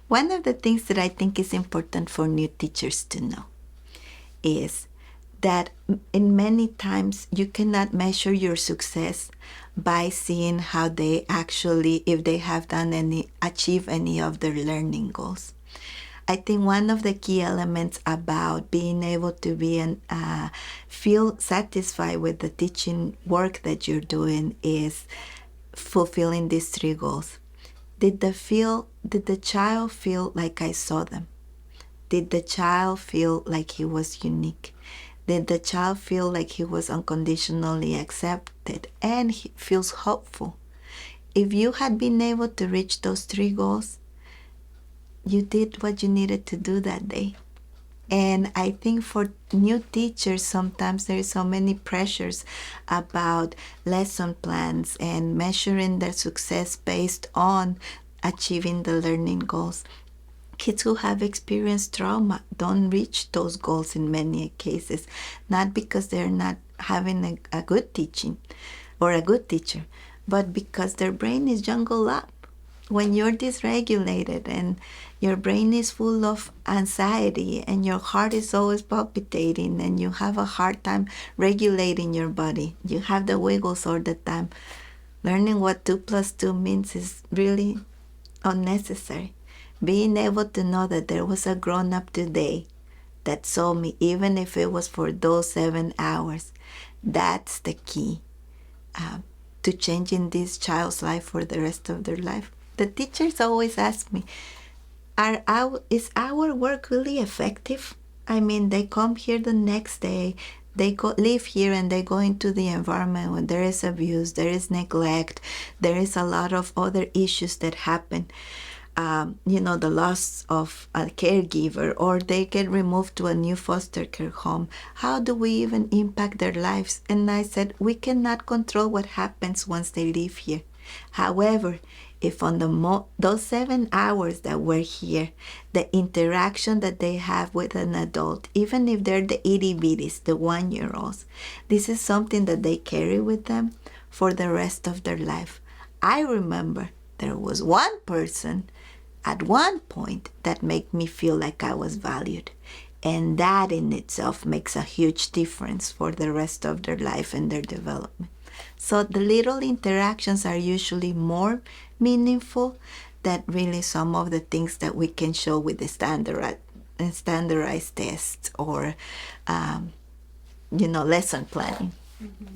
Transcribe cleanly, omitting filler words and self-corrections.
One of the things that I think is important for new teachers to know is that in many times you cannot measure your success by seeing how they actually, if they have achieve any of their learning goals. I think one of the key elements about being able to feel satisfied with the teaching work that you're doing is fulfilling these three goals. Did the child feel like I saw them? Did the child feel like he was unique? Did the child feel like he was unconditionally accepted and he feels hopeful? If you had been able to reach those three goals, you did what you needed to do that day. And I think for new teachers, sometimes there is so many pressures about lesson plans and measuring their success based on achieving the learning goals. Kids who have experienced trauma don't reach those goals in many cases, not because they're not having a good teaching or a good teacher, but because their brain is jungled up. When you're dysregulated and your brain is full of anxiety and your heart is always palpitating and you have a hard time regulating your body, you have the wiggles all the time, learning what 2 plus 2 means is really unnecessary. Being able to know that there was a grown-up today that saw me, even if it was for those 7 hours, that's the key to changing this child's life for the rest of their life. The teachers always ask me, is our work really effective? I mean, they come here the next day, they live here and they go into the environment when there is abuse, there is neglect, there is a lot of other issues that happen. The loss of a caregiver, or they get removed to a new foster care home. How do we even impact their lives? And I said, we cannot control what happens once they leave here. However, if on those 7 hours that we're here, the interaction that they have with an adult, even if they're the itty bitties, the 1-year-olds, this is something that they carry with them for the rest of their life. I remember there was one person at one point that made me feel like I was valued. And that in itself makes a huge difference for the rest of their life and their development. So the little interactions are usually more meaningful than really some of the things that we can show with the standardized tests or, lesson planning. Mm-hmm.